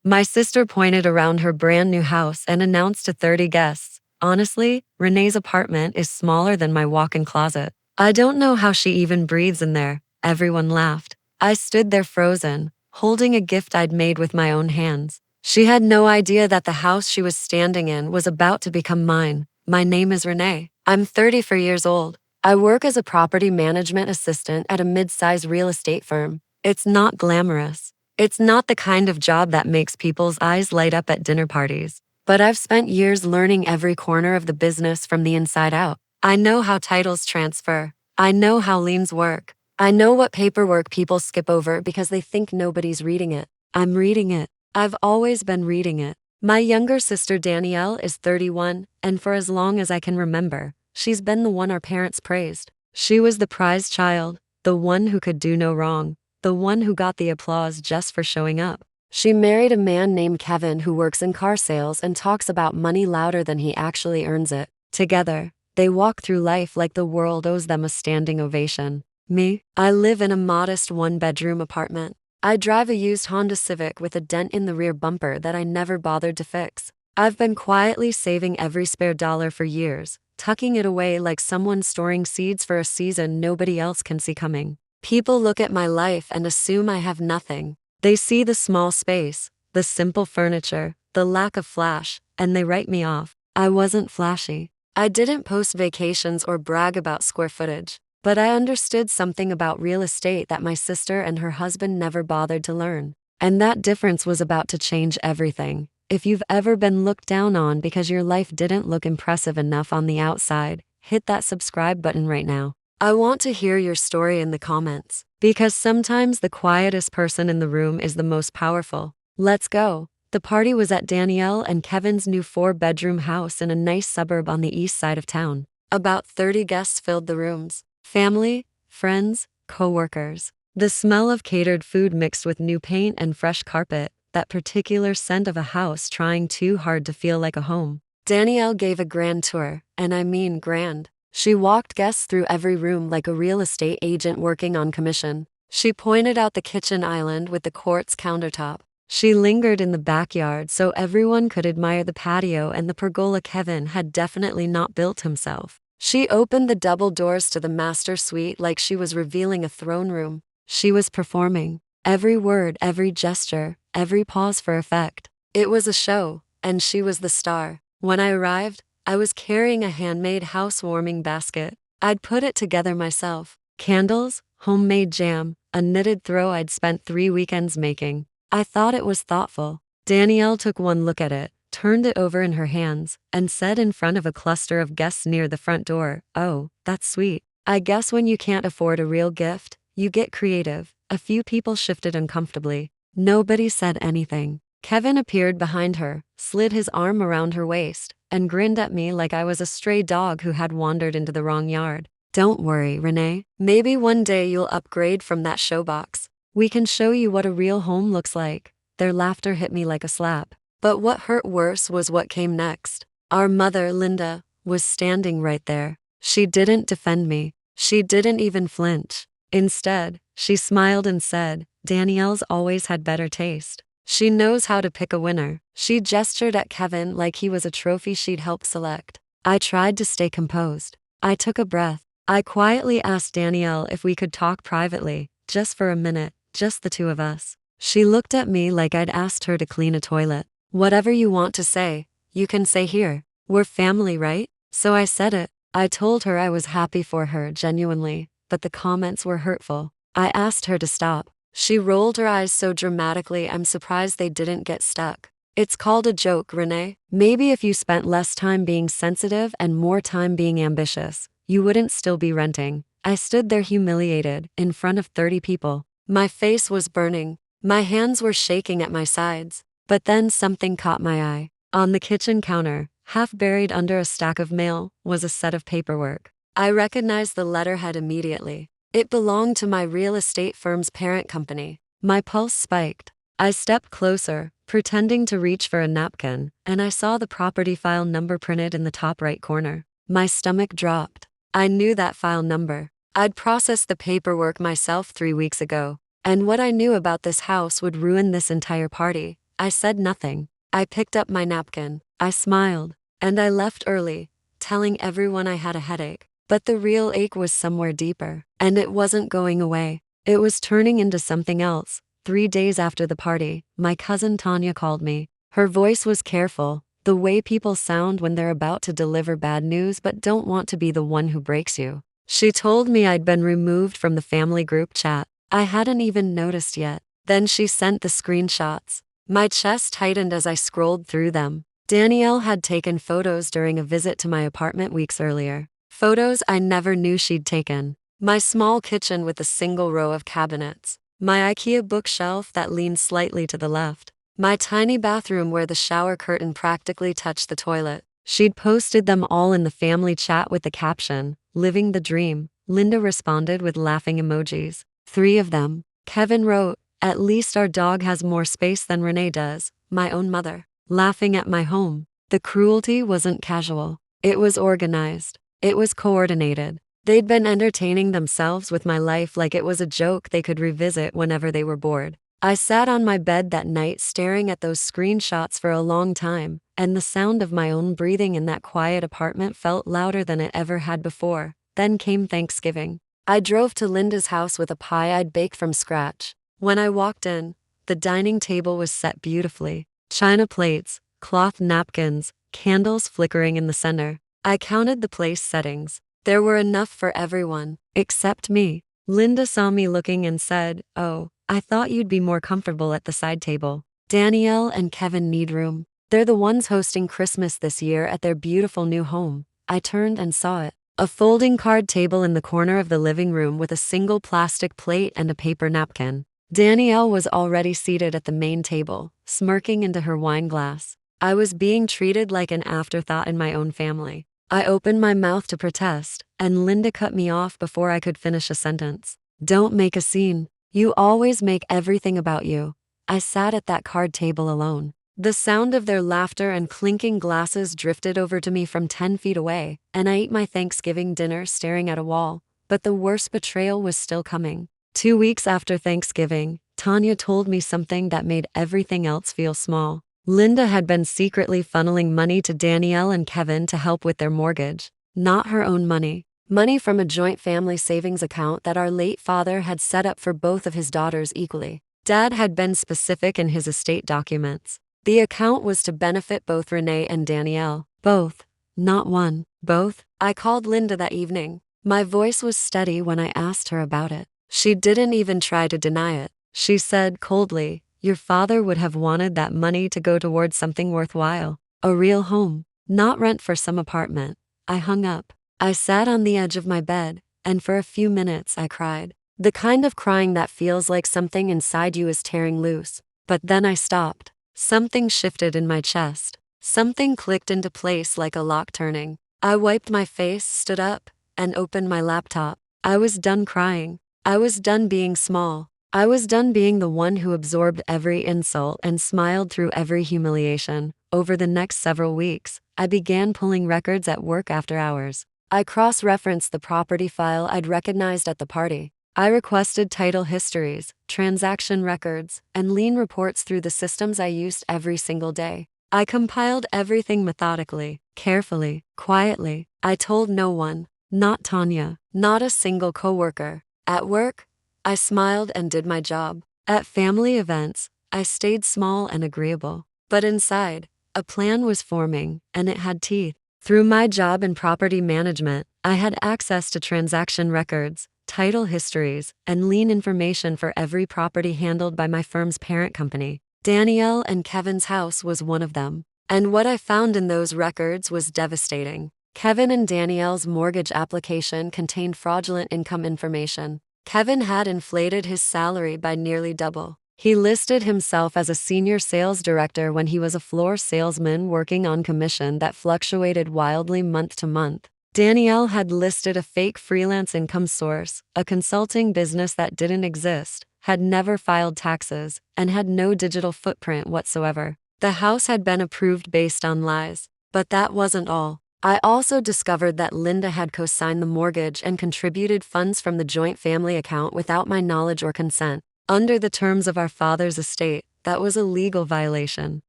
My sister pointed around her brand new house and announced to 30 guests. Honestly, Renee's apartment is smaller than my walk-in closet. I don't know how she even breathes in there. Everyone laughed. I stood there frozen, holding a gift I'd made with my own hands. She had no idea that the house she was standing in was about to become mine. My name is Renee. I'm 34 years old. I work as a property management assistant at a mid-sized real estate firm. It's not glamorous. It's not the kind of job that makes people's eyes light up at dinner parties. But I've spent years learning every corner of the business from the inside out. I know how titles transfer. I know how liens work. I know what paperwork people skip over because they think nobody's reading it. I'm reading it. I've always been reading it. My younger sister Danielle is 31, and for as long as I can remember, she's been the one our parents praised. She was the prized child, the one who could do no wrong, the one who got the applause just for showing up. She married a man named Kevin who works in car sales and talks about money louder than he actually earns it. Together, they walk through life like the world owes them a standing ovation. Me, I live in a modest one-bedroom apartment. I drive a used Honda Civic with a dent in the rear bumper that I never bothered to fix. I've been quietly saving every spare dollar for years, tucking it away like someone storing seeds for a season nobody else can see coming. People look at my life and assume I have nothing. They see the small space, the simple furniture, the lack of flash, and they write me off. I wasn't flashy. I didn't post vacations or brag about square footage. But I understood something about real estate that my sister and her husband never bothered to learn. And that difference was about to change everything. If you've ever been looked down on because your life didn't look impressive enough on the outside, hit that subscribe button right now. I want to hear your story in the comments, because sometimes the quietest person in the room is the most powerful. Let's go. The party was at Danielle and Kevin's new 4-bedroom house in a nice suburb on the east side of town. About 30 guests filled the rooms. Family, friends, co-workers. The smell of catered food mixed with new paint and fresh carpet, that particular scent of a house trying too hard to feel like a home. Danielle gave a grand tour, and I mean grand. She walked guests through every room like a real estate agent working on commission. She pointed out the kitchen island with the quartz countertop. She lingered in the backyard so everyone could admire the patio and the pergola Kevin had definitely not built himself. She opened the double doors to the master suite like she was revealing a throne room. She was performing. Every word, every gesture, every pause for effect. It was a show, and she was the star. When I arrived, I was carrying a handmade housewarming basket. I'd put it together myself. Candles, homemade jam, a knitted throw I'd spent 3 weekends making. I thought it was thoughtful. Danielle took one look at it, turned it over in her hands, and said in front of a cluster of guests near the front door, "Oh, that's sweet. I guess when you can't afford a real gift, you get creative." A few people shifted uncomfortably. Nobody said anything. Kevin appeared behind her, slid his arm around her waist, and grinned at me like I was a stray dog who had wandered into the wrong yard. "Don't worry, Renee. Maybe one day you'll upgrade from that showbox. We can show you what a real home looks like." Their laughter hit me like a slap. But what hurt worse was what came next. Our mother, Linda, was standing right there. She didn't defend me. She didn't even flinch. Instead, she smiled and said, "Danielle's always had better taste. She knows how to pick a winner." She gestured at Kevin like he was a trophy she'd helped select. I tried to stay composed. I took a breath. I quietly asked Danielle if we could talk privately, just for a minute, just the two of us. She looked at me like I'd asked her to clean a toilet. "Whatever you want to say, you can say here. We're family, right?" So I said it. I told her I was happy for her, genuinely, but the comments were hurtful. I asked her to stop. She rolled her eyes so dramatically I'm surprised they didn't get stuck. "It's called a joke, Renee. Maybe if you spent less time being sensitive and more time being ambitious, you wouldn't still be renting." I stood there humiliated, in front of 30 people. My face was burning. My hands were shaking at my sides. But then something caught my eye. On the kitchen counter, half buried under a stack of mail, was a set of paperwork. I recognized the letterhead immediately. It belonged to my real estate firm's parent company. My pulse spiked. I stepped closer, pretending to reach for a napkin, and I saw the property file number printed in the top right corner. My stomach dropped. I knew that file number. I'd processed the paperwork myself 3 weeks ago. And what I knew about this house would ruin this entire party. I said nothing. I picked up my napkin. I smiled. And I left early, telling everyone I had a headache. But the real ache was somewhere deeper. And it wasn't going away. It was turning into something else. 3 days after the party, my cousin Tanya called me. Her voice was careful, the way people sound when they're about to deliver bad news but don't want to be the one who breaks you. She told me I'd been removed from the family group chat. I hadn't even noticed yet. Then she sent the screenshots. My chest tightened as I scrolled through them. Danielle had taken photos during a visit to my apartment weeks earlier. Photos I never knew she'd taken. My small kitchen with a single row of cabinets. My IKEA bookshelf that leaned slightly to the left. My tiny bathroom where the shower curtain practically touched the toilet. She'd posted them all in the family chat with the caption, "Living the dream." Linda responded with laughing emojis. 3 of them. Kevin wrote, "At least our dog has more space than Renee does," my own mother, laughing at my home. The cruelty wasn't casual. It was organized. It was coordinated. They'd been entertaining themselves with my life like it was a joke they could revisit whenever they were bored. I sat on my bed that night staring at those screenshots for a long time, and the sound of my own breathing in that quiet apartment felt louder than it ever had before. Then came Thanksgiving. I drove to Linda's house with a pie I'd baked from scratch. When I walked in, the dining table was set beautifully. China plates, cloth napkins, candles flickering in the center. I counted the place settings. There were enough for everyone, except me. Linda saw me looking and said, "Oh, I thought you'd be more comfortable at the side table. Danielle and Kevin need room. They're the ones hosting Christmas this year at their beautiful new home." I turned and saw it. A folding card table in the corner of the living room with a single plastic plate and a paper napkin. Danielle was already seated at the main table, smirking into her wine glass. I was being treated like an afterthought in my own family. I opened my mouth to protest, and Linda cut me off before I could finish a sentence. "Don't make a scene. You always make everything about you." I sat at that card table alone. The sound of their laughter and clinking glasses drifted over to me from 10 feet away, and I ate my Thanksgiving dinner staring at a wall. But the worst betrayal was still coming. 2 weeks after Thanksgiving, Tanya told me something that made everything else feel small. Linda had been secretly funneling money to Danielle and Kevin to help with their mortgage. Not her own money. Money from a joint family savings account that our late father had set up for both of his daughters equally. Dad had been specific in his estate documents. The account was to benefit both Renee and Danielle. Both. Not one. Both. I called Linda that evening. My voice was steady when I asked her about it. She didn't even try to deny it. She said coldly, "Your father would have wanted that money to go towards something worthwhile. A real home, not rent for some apartment." I hung up. I sat on the edge of my bed, and for a few minutes I cried. The kind of crying that feels like something inside you is tearing loose. But then I stopped. Something shifted in my chest. Something clicked into place like a lock turning. I wiped my face, stood up, and opened my laptop. I was done crying. I was done being small. I was done being the one who absorbed every insult and smiled through every humiliation. Over the next several weeks, I began pulling records at work after hours. I cross-referenced the property file I'd recognized at the party. I requested title histories, transaction records, and lien reports through the systems I used every single day. I compiled everything methodically, carefully, quietly. I told no one, not Tanya, not a single coworker. At work, I smiled and did my job. At family events, I stayed small and agreeable. But inside, a plan was forming, and it had teeth. Through my job in property management, I had access to transaction records, title histories, and lien information for every property handled by my firm's parent company. Danielle and Kevin's house was one of them. And what I found in those records was devastating. Kevin and Danielle's mortgage application contained fraudulent income information. Kevin had inflated his salary by nearly double. He listed himself as a senior sales director when he was a floor salesman working on commission that fluctuated wildly month to month. Danielle had listed a fake freelance income source, a consulting business that didn't exist, had never filed taxes, and had no digital footprint whatsoever. The house had been approved based on lies. But that wasn't all. I also discovered that Linda had co-signed the mortgage and contributed funds from the joint family account without my knowledge or consent. Under the terms of our father's estate, That was a legal violation.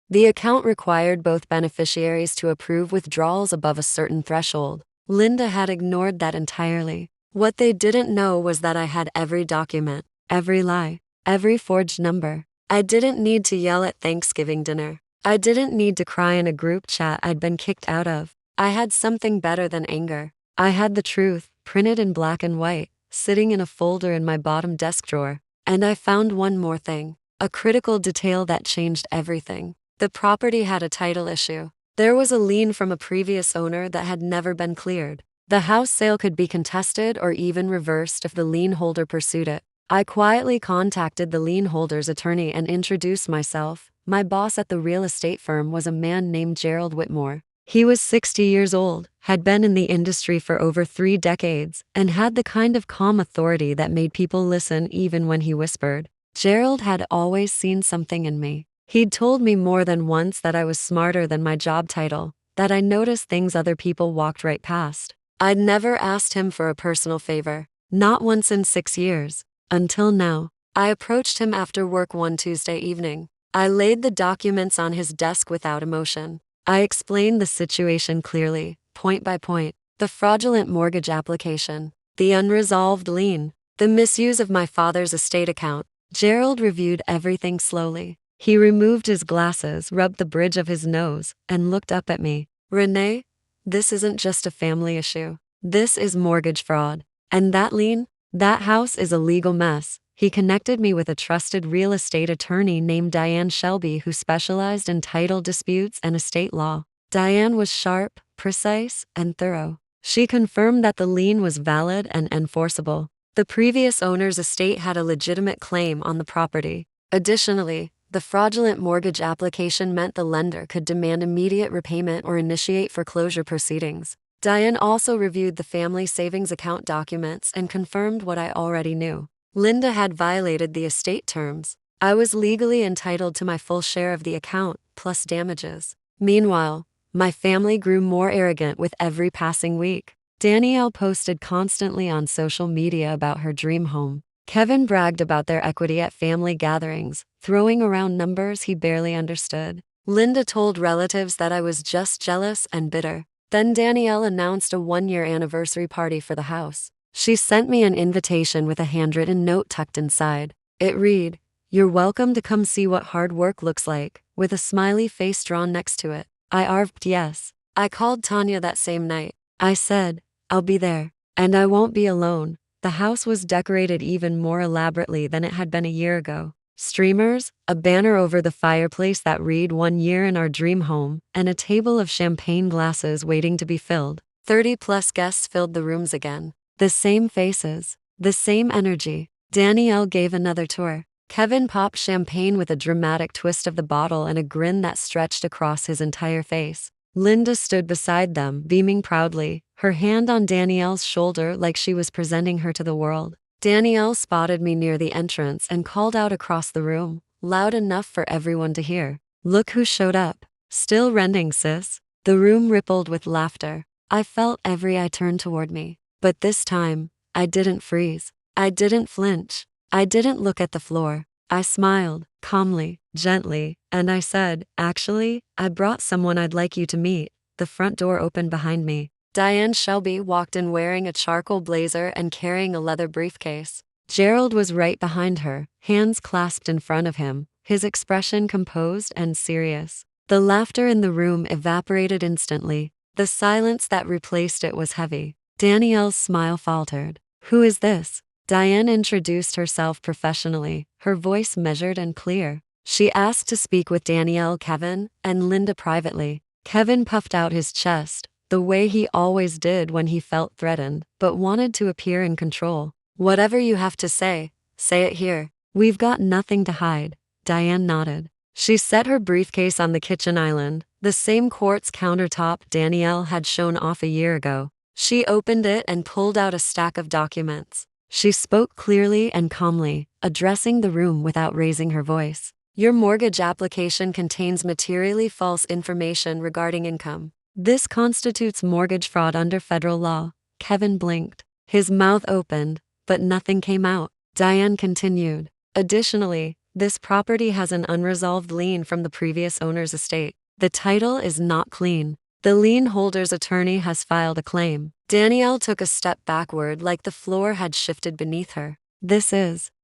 The account required both beneficiaries to approve withdrawals above a certain threshold. Linda had ignored that entirely. What they didn't know was that I had every document, every lie, every forged number. I didn't need to yell at Thanksgiving dinner. I didn't need to cry in a group chat I'd been kicked out of. I had something better than anger. I had the truth, printed in black and white, sitting in a folder in my bottom desk drawer. And I found one more thing, a critical detail that changed everything. The property had a title issue. There was a lien from a previous owner that had never been cleared. The house sale could be contested or even reversed if the lien holder pursued it. I quietly contacted the lien holder's attorney and introduced myself. My boss at the real estate firm was a man named Gerald Whitmore. He was 60 years old, had been in the industry for over 3 decades, and had the kind of calm authority that made people listen even when he whispered. Gerald had always seen something in me. He'd told me more than once that I was smarter than my job title, that I noticed things other people walked right past. I'd never asked him for a personal favor, not once in 6 years. Until now. I approached him after work one Tuesday evening. I laid the documents on his desk without emotion. I explained the situation clearly, point by point. The fraudulent mortgage application, the unresolved lien, the misuse of my father's estate account. Gerald reviewed everything slowly. He removed his glasses, rubbed the bridge of his nose, and looked up at me. Renee, this isn't just a family issue. This is mortgage fraud. And that lien? That house is a legal mess. He connected me with a trusted real estate attorney named Diane Shelby who specialized in title disputes and estate law. Diane was sharp, precise, and thorough. She confirmed that the lien was valid and enforceable. The previous owner's estate had a legitimate claim on the property. Additionally, the fraudulent mortgage application meant the lender could demand immediate repayment or initiate foreclosure proceedings. Diane also reviewed the family savings account documents and confirmed what I already knew. Linda had violated the estate terms. I was legally entitled to my full share of the account, plus damages. Meanwhile, my family grew more arrogant with every passing week. Danielle posted constantly on social media about her dream home. Kevin bragged about their equity at family gatherings, throwing around numbers he barely understood. Linda told relatives that I was just jealous and bitter. Then Danielle announced a 1-year anniversary party for the house. She sent me an invitation with a handwritten note tucked inside. It read, "You're welcome to come see what hard work looks like," with a smiley face drawn next to it. I arved yes. I called Tanya that same night. I said, "I'll be there. And I won't be alone." The house was decorated even more elaborately than it had been a year ago. Streamers, a banner over the fireplace that read 1 year in our dream home, and a table of champagne glasses waiting to be filled. 30-plus guests filled the rooms again. The same faces, the same energy. Danielle gave another tour. Kevin popped champagne with a dramatic twist of the bottle and a grin that stretched across his entire face. Linda stood beside them, beaming proudly, her hand on Danielle's shoulder like she was presenting her to the world. Danielle spotted me near the entrance and called out across the room, loud enough for everyone to hear. "Look who showed up. Still renting, sis." The room rippled with laughter. I felt every eye turn toward me. But this time, I didn't freeze. I didn't flinch. I didn't look at the floor. I smiled, calmly, gently, and I said, "Actually, I brought someone I'd like you to meet." The front door opened behind me. Diane Shelby walked in wearing a charcoal blazer and carrying a leather briefcase. Gerald was right behind her, hands clasped in front of him, his expression composed and serious. The laughter in the room evaporated instantly. The silence that replaced it was heavy. Danielle's smile faltered. "Who is this?" Diane introduced herself professionally, her voice measured and clear. She asked to speak with Danielle, Kevin, and Linda privately. Kevin puffed out his chest, the way he always did when he felt threatened, but wanted to appear in control. "Whatever you have to say it here. We've got nothing to hide." Diane nodded. She set her briefcase on the kitchen island, the same quartz countertop Danielle had shown off a year ago. She opened it and pulled out a stack of documents. She spoke clearly and calmly, addressing the room without raising her voice. "Your mortgage application contains materially false information regarding income. This constitutes mortgage fraud under federal law." Kevin blinked. His mouth opened, but nothing came out. Diane continued. "Additionally, This property has an unresolved lien from the previous owner's estate. The title is not clean. The lien holder's attorney has filed a claim. Danielle took a step backward like the floor had shifted beneath her.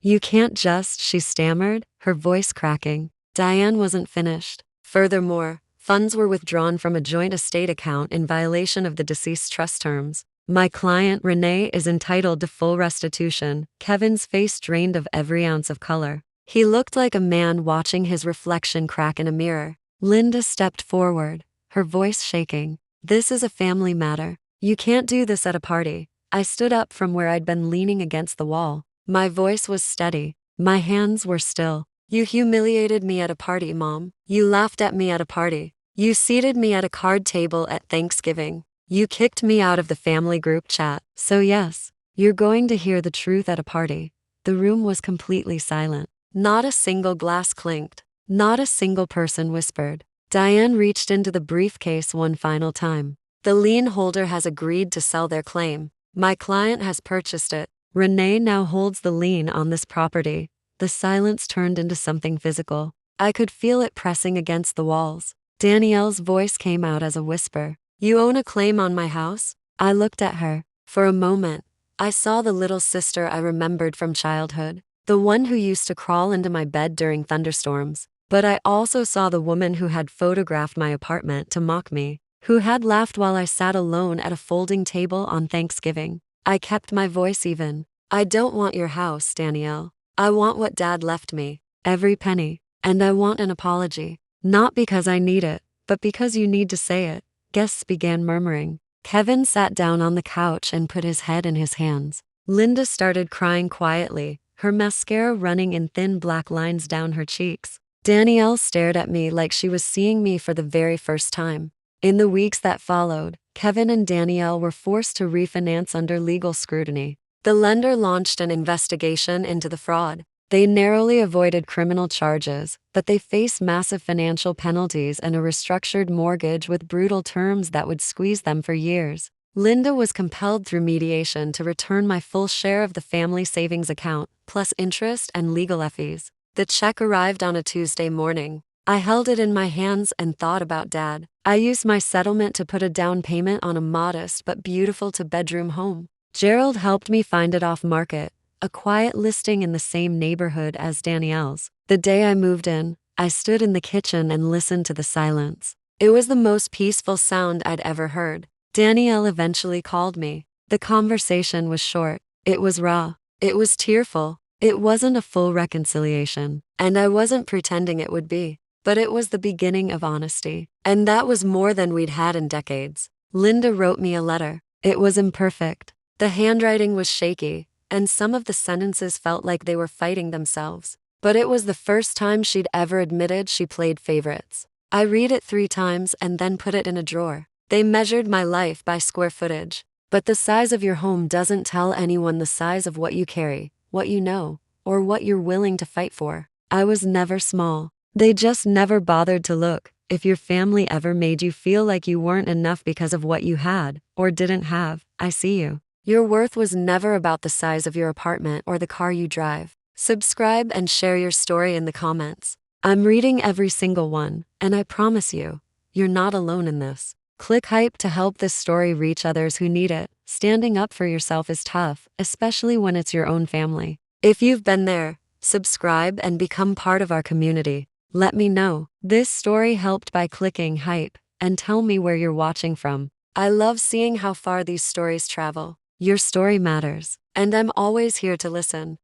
You can't just, she stammered, her voice cracking. Diane wasn't finished. Furthermore, funds were withdrawn from a joint estate account in violation of the deceased's trust terms. My client, Renee, is entitled to full restitution. Kevin's face drained of every ounce of color. He looked like a man watching his reflection crack in a mirror. Linda stepped forward, her voice shaking. This is a family matter. You can't do this at a party. I stood up from where I'd been leaning against the wall. My voice was steady. My hands were still. You humiliated me at a party, Mom. You laughed at me at a party. You seated me at a card table at Thanksgiving. You kicked me out of the family group chat. So yes, you're going to hear the truth at a party. The room was completely silent. Not a single glass clinked. Not a single person whispered. Diane reached into the briefcase one final time. The lien holder has agreed to sell their claim. My client has purchased it. Renee now holds the lien on this property. The silence turned into something physical. I could feel it pressing against the walls. Danielle's voice came out as a whisper. You own a claim on my house? I looked at her. For a moment, I saw the little sister I remembered from childhood, the one who used to crawl into my bed during thunderstorms. But I also saw the woman who had photographed my apartment to mock me, who had laughed while I sat alone at a folding table on Thanksgiving. I kept my voice even. I don't want your house, Danielle. I want what Dad left me, every penny, and I want an apology. Not because I need it, but because you need to say it. Guests began murmuring. Kevin sat down on the couch and put his head in his hands. Linda started crying quietly, her mascara running in thin black lines down her cheeks. Danielle stared at me like she was seeing me for the very first time. In the weeks that followed, Kevin and Danielle were forced to refinance under legal scrutiny. The lender launched an investigation into the fraud. They narrowly avoided criminal charges, but they faced massive financial penalties and a restructured mortgage with brutal terms that would squeeze them for years. Linda was compelled through mediation to return my full share of the family savings account, plus interest and legal fees. The check arrived on a Tuesday morning. I held it in my hands and thought about Dad. I used my settlement to put a down payment on a modest but beautiful two-bedroom home. Gerald helped me find it off market, a quiet listing in the same neighborhood as Danielle's. The day I moved in, I stood in the kitchen and listened to the silence. It was the most peaceful sound I'd ever heard. Danielle eventually called me. The conversation was short. It was raw. It was tearful. It wasn't a full reconciliation, and I wasn't pretending it would be. But it was the beginning of honesty. And that was more than we'd had in decades. Linda wrote me a letter. It was imperfect. The handwriting was shaky, and some of the sentences felt like they were fighting themselves. But it was the first time she'd ever admitted she played favorites. I read it 3 times and then put it in a drawer. They measured my life by square footage. But the size of your home doesn't tell anyone the size of what you carry, what you know, or what you're willing to fight for. I was never small. They just never bothered to look. If your family ever made you feel like you weren't enough because of what you had, or didn't have, I see you. Your worth was never about the size of your apartment or the car you drive. Subscribe and share your story in the comments. I'm reading every single one, and I promise you, you're not alone in this. Click hype to help this story reach others who need it. Standing up for yourself is tough, especially when it's your own family. If you've been there, subscribe and become part of our community. Let me know. This story helped by clicking hype, and tell me where you're watching from. I love seeing how far these stories travel. Your story matters, and I'm always here to listen.